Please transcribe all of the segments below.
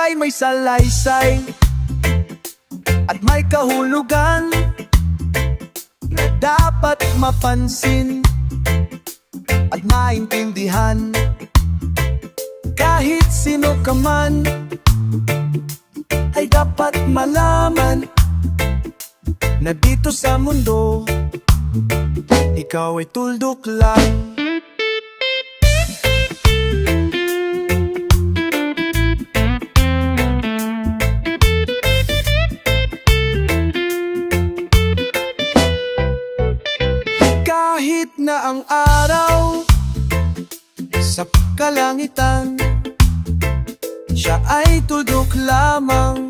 ay may salaysay at may kahulugan na dapat mapansin at maintindihan. Kahit sino ka man ay dapat malaman na dito sa mundo ikaw ay tuldok lang. Kahit na ang araw sa kalangitan, siya ay tuldok lamang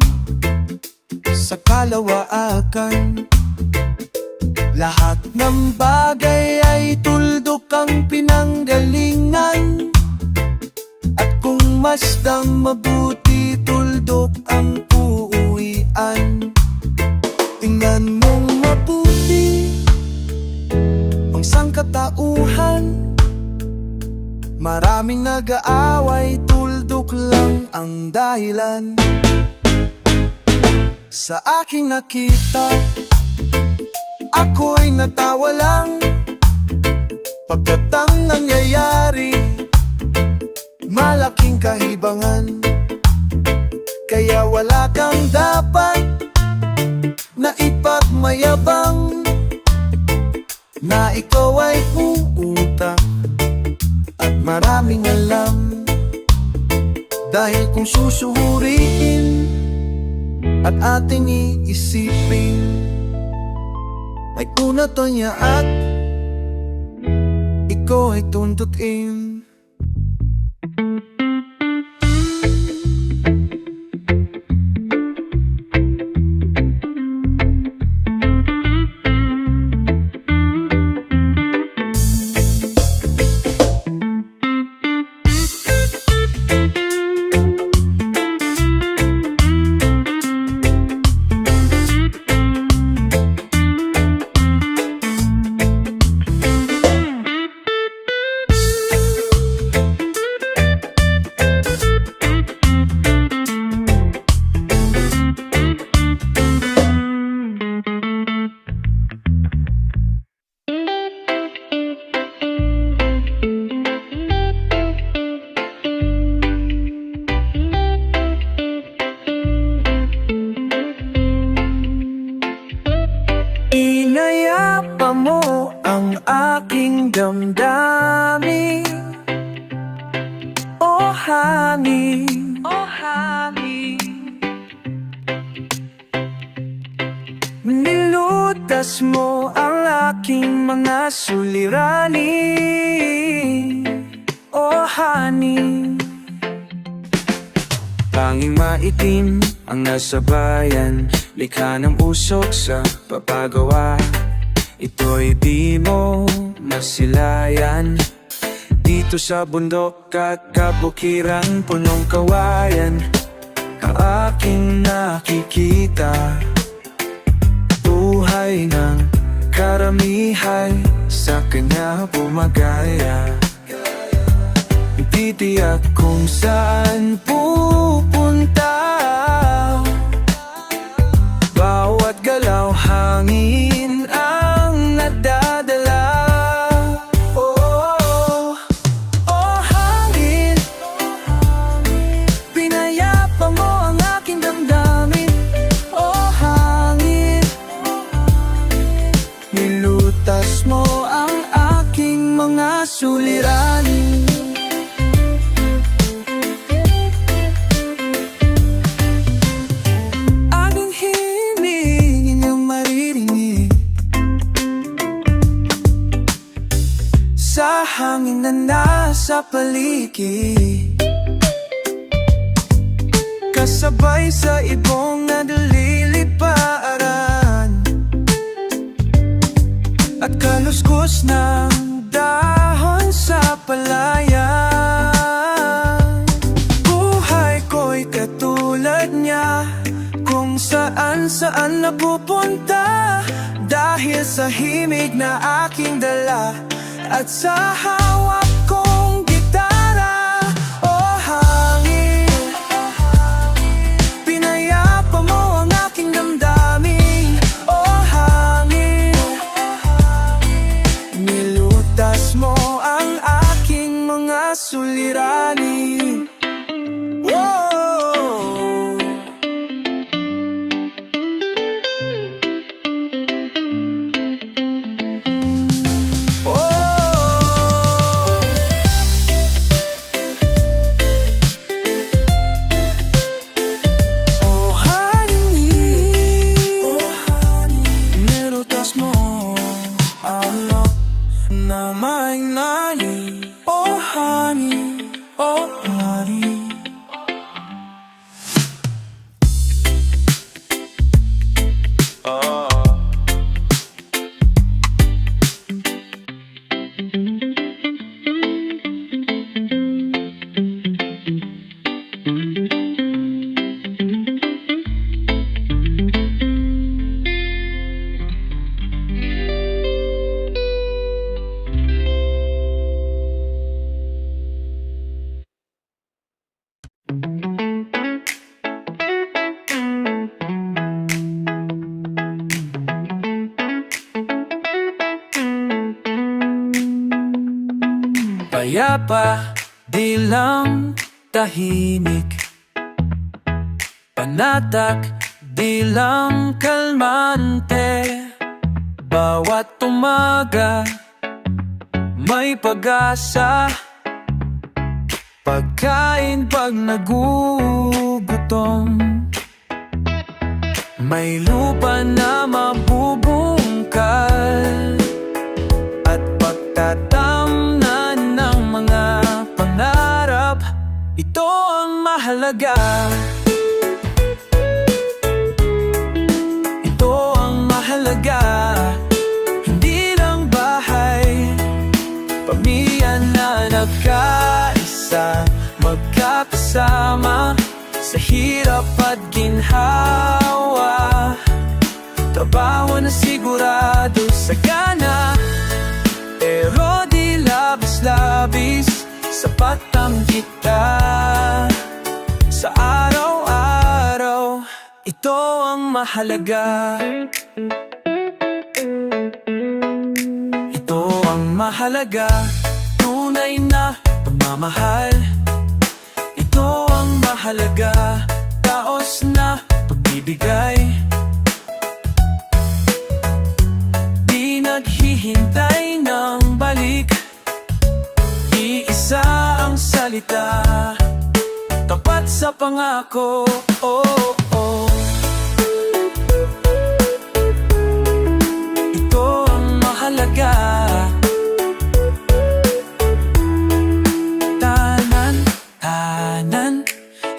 sa kalawaakan. Lahat ng bagay ay tuldok ang pinanggalingan, at kung masdang mabuti, tuldok ang uuwian. Tingnan mong mabuti ang sangkatauhan, maraming nag-aaway, tuldok lang ang dahilan. Sa aking nakita, ako'y natawa lang pagkat ang nangyayari malaking kahibangan. Kaya wala kang dapat na ipagmayabang na ikaw ay uutak at maraming alam. Dahil kung susuhuriin at ating iisipin, ay kunato niya at ikaw ay tuntutin. Inayapa mo ang aking damdamin, oh hangin, oh hangin. Nilutas mo ang aking mga suliranin, oh honey. Tanging maitim ang nasa bayan, likha ng usok sa papagawa. Ito'y di mo masilayan. Dito sa bundok at kabukiran, punong kawayan, ang aking nakikita. Buhay ng karamihan sa kanya bumagaya. Titiyak kung saan pupunta, bawat galaw hangin ang nadadala. Oh, oh hangin, pinayapa mo ang aking damdamin. Oh hangin, nilutas mo ang aking mga suliranin. Sa hangin na nasa paligid, kasabay sa ibong na naliliparan, at kaluskos ng dahon sa palayan. Buhay ko'y katulad niya, kung saan-saan napupunta, dahil sa himig na aking dala at sa hawak kong gitara. Oh hangin, Payapa, di lang tahimik. Panatag, di lang kalmante. Bawat umaga, may pag-asa. Pagkain pag nagugutom. May lupa na mabubungkal. At pagtatamnan ng mga pangarap. Ito ang mahalaga. Ito ang mahalaga. Hindi lang bahay, pamilya na nagkaisa, magkakasama sa hirap at ginhawa. Trabaho na sigurado sa gana, pero di labis-labis. Sapat ang kita sa araw-araw. Ito ang mahalaga. Ito ang mahalaga. Tunay na pagmamahal. Ito ang mahalaga. Taos na pagbibigay. Di naghihintay ng balik. Iisa ang salita, tapat sa pangako. Oh, oh. Ito ang mahalaga. Tanan,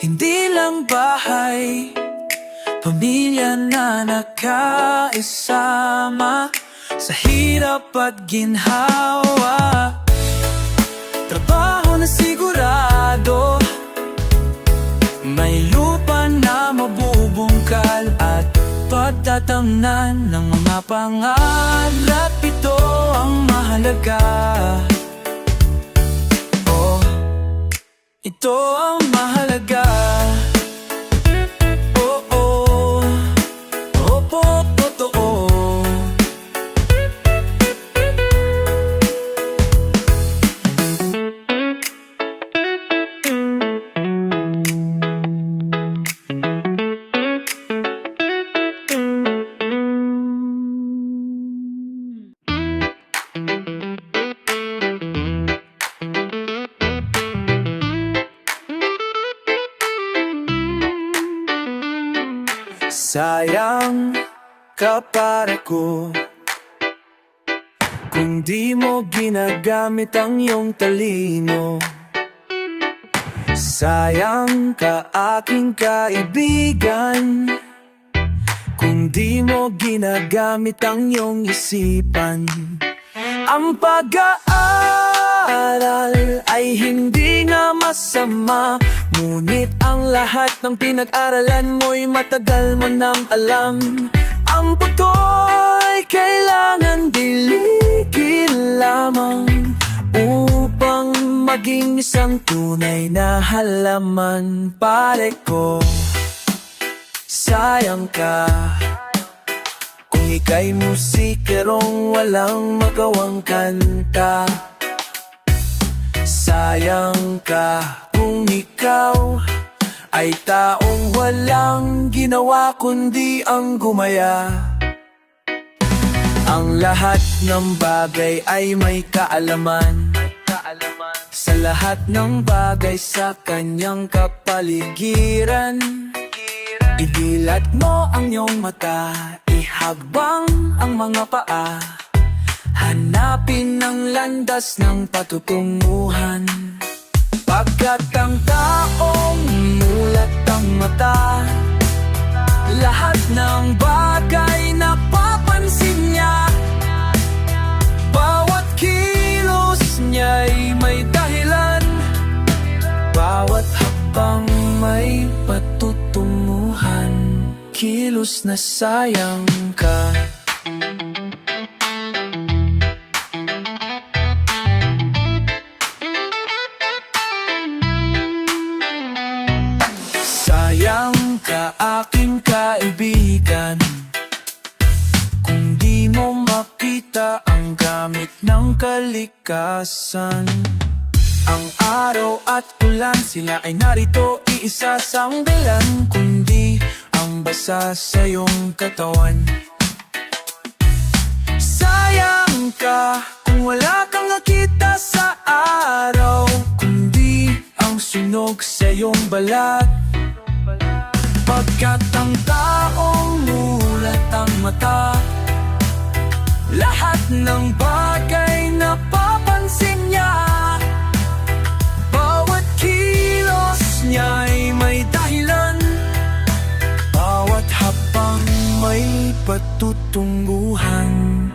hindi lang bahay, pamilya na nagkaisama sa hirap at ginhawa. Trabaho na sigurado, may lupa na mabubungkal. At pagtatamnan ng mga pangarap. Ito ang mahalaga. Oh, ito ang mahalaga. Oh, oh, opo, totoo. Sayang ka para ko kung di mo ginagamit ang iyong talino. Sayang ka aking kaibigan kung di mo ginagamit ang iyong isipan. Ang pag-aaral ay hindi nga masama, ngunit ang lahat ng pinag-aralan mo'y matagal mo nang alam. Ang puto'y kailangan dilikin lamang upang maging isang tunay na halaman. Pare ko, sayang ka kung ika'y musikerong walang magawang kanta. Sayang ka kung ikaw ay taong walang ginawa kundi ang gumaya. Ang lahat ng bagay ay may kaalaman, sa lahat ng bagay sa kanyang kapaligiran. Idilat mo ang iyong mata, ihagbang ang mga paa, hanapin ang landas ng patutunguhan. Pagkat ang taong mulat ang mata, lahat ng bagay napapansin niya. Bawat kilos niya'y may dahilan, bawat hakbang may patutunguhan. Kilos na sayang ka. Sayang ka aking kaibigan kung di mo makita ang gamit ng kalikasan. Ang araw at ulan, sila ay narito, iisa sa dahilan, kundi ang basa sa iyong katawan. Sayang ka kung wala kang nakita sa araw, kundi ang sunog sa iyong balat. Pagkat ang taong mulat ang mata, lahat ng bagay na papansin niya. Bawat kilos niya'y may dahilan, bawat hapang may patutunguhan,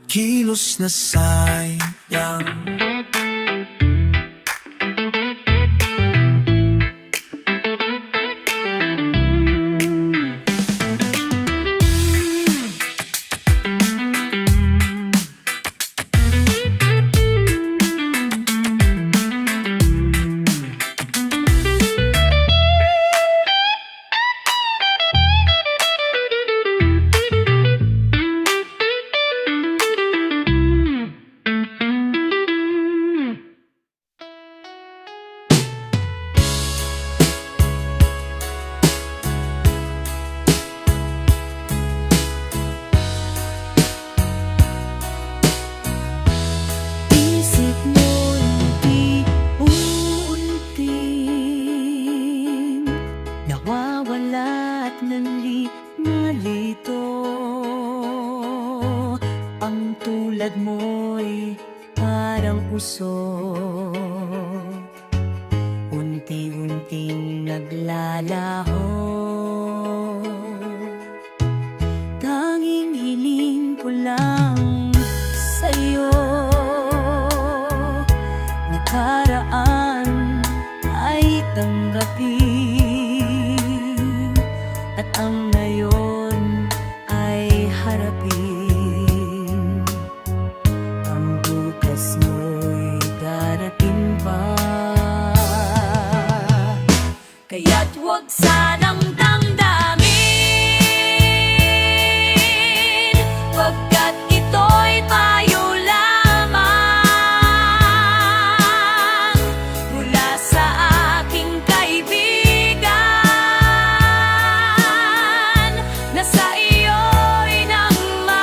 kilos na sayang. Isip mo'y unti-unting nawawala at nalito. Ang tulad mo'y parang usok, unti-unting naglalaho. Tanging hiling ko lang sa'yo, nakaraan ay tanggapin, at ang ngayon ay harapin. Ang bukas mo'y darating pa, kaya't huwag sanang damdamin, pagkat ito'y tayo lamang. Mula sa aking kaibigan, na sa iyo'y nangmahal.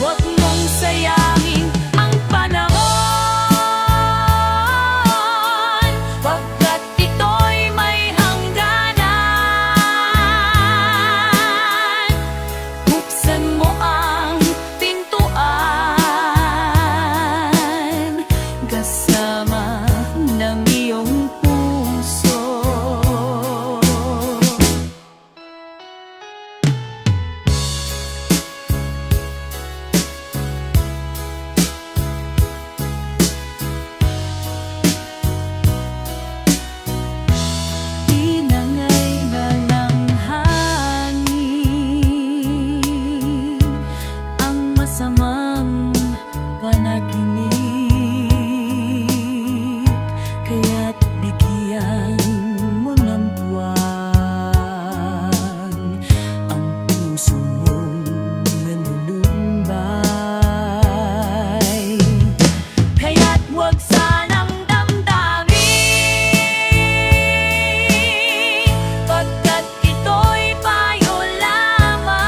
Huwag mong sayangin ang panahon, pagkat ito'y may hangganan. Buksan mo ang pintuan, kasama ng iyong puso. Tinangay na ng hangin ang masamang panaginip, kaya't bigyan mo ng buwan ang puso mong nanulumbay. Kaya't huwag sanang damdamin, pagkat ito'y payo lamang.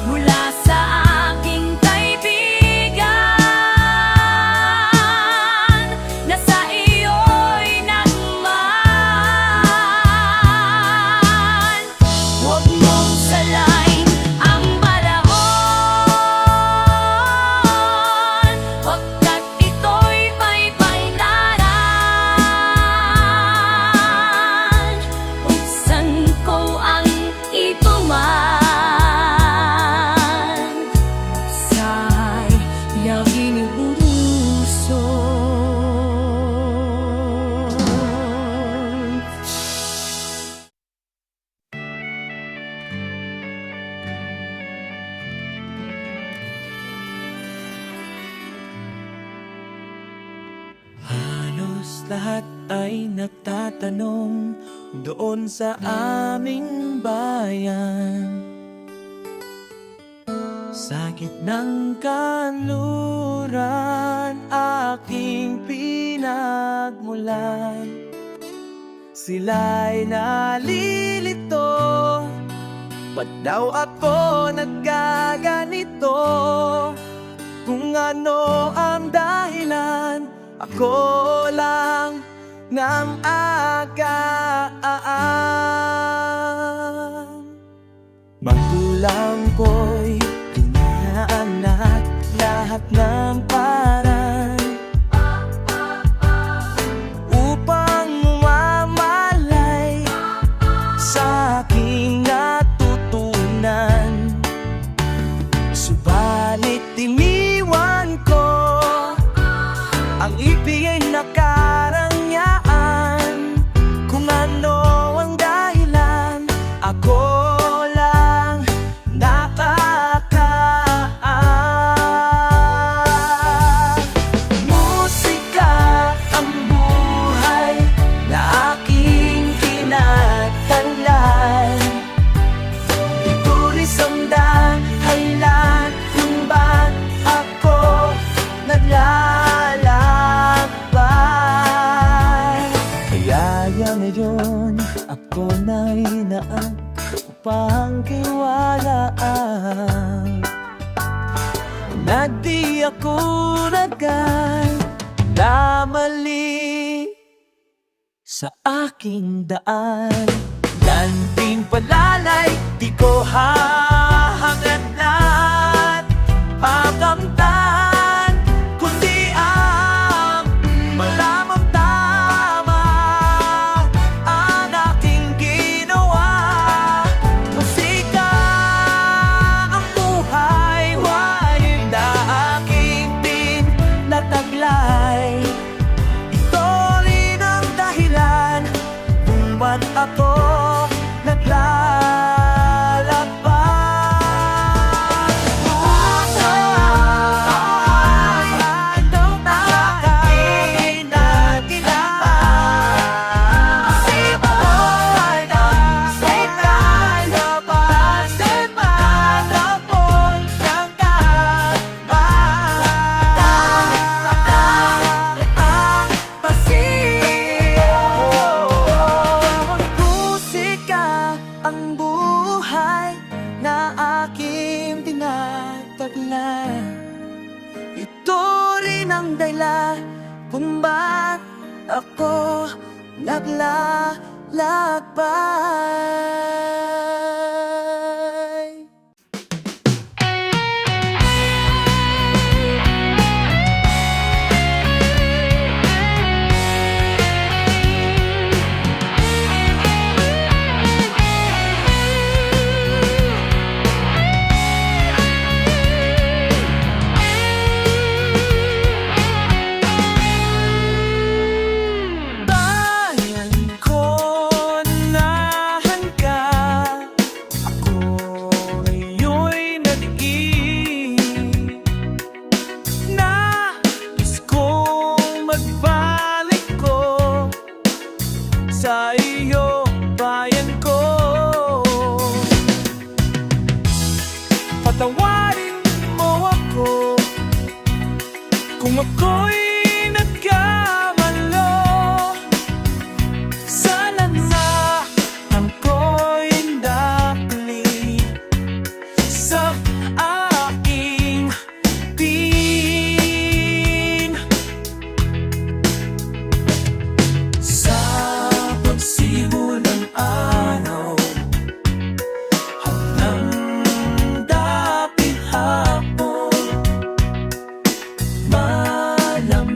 Mula sa aking kaibigan, na sa iyo'y nagmahal. Huwag mong salain ang panahon, pagkat ito'y may panglaran. Buksan ko ang ito man, sa'y laging uusok. Halos lahat ay nagtatanong doon sa aming bayan, Sakit ng kanluran, aking pinagmulan. Sila'y nalilito, ba't daw ako nagkaganito? Kung ano ang dahilan, ako lang ng agaan. Magulang ko'y pinaanak lahat ng paraan upang mamalay sa aking natutunan. Subalit iniwan ko ang ibigay na karangyaan. Kung ano ang dahilan, ako lang natakaan. Musika ang buhay na aking tinatanglan. Ito rin dahilan kung ba't ako naglalakbay. Kaya ngayon ako na inaan upang kiwalaan na di ako nagkamali sa aking daan. Lanting palalay, di ko hahangat pakamtan, kundi ang malamang tama ang aking ginawa. Musika ang buhay, wahin na aking pinataglay. Ito rin ang dahilan kung ba't ako ang buhay na aking tinataglan. Ito rin ang dahilan kung ba't ako naglalakbay. Sa iyong bayan ko, patawarin mo ako kung ako'y nagkamalo. Sana na ako'y nakli sa aking tin. Simulang araw hanggang dapit hapon, malang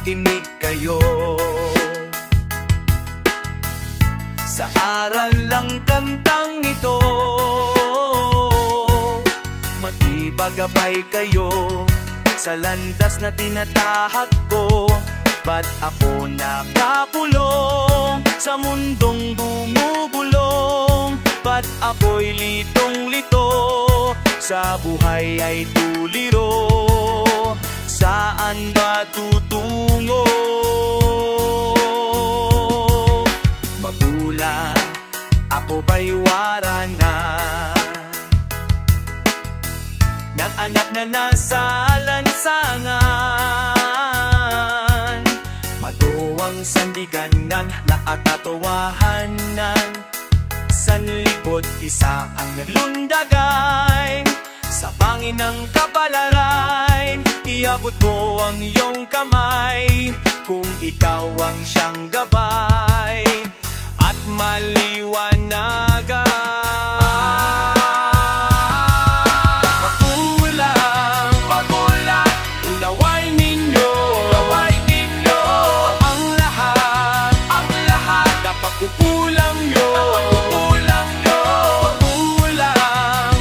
makinig kayo. Sa aral lang kantang ito, magibagabay kayo sa landas na tinatahak ko. Ba't ako nakapulong sa mundong bumubulong? Ba't ako'y litong-lito sa buhay ay tuliro? Saan ba tutungo? Magulang, ako ba'y wara na ng anak na nasa lansangan? Matuwang sandiganan na atatawahanan, sanlibot isa ang naglundagay. Sa pangin ng kapalaran, iabot mo ang iyong kamay kung ikaw ang siyang gabay at maliwanagan. Magulang, unawain ninyo ang lahat napagkukulang nyo.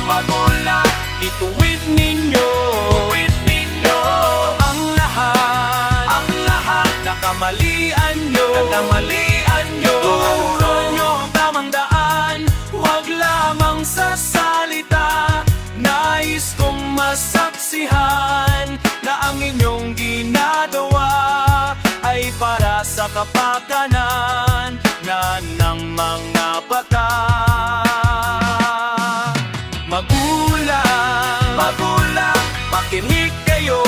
Magulang, ituwid ninyo ang lahat nakamalian nyo. Turo nyo ang tamang daan, huwag lamang sa salita. Nais kong masaksihan na ang inyong ginagawa ay para sa kapakanan na ng mga bata. Magulang, makinig kayo.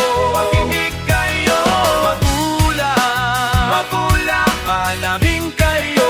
Magulang, manaming kayo.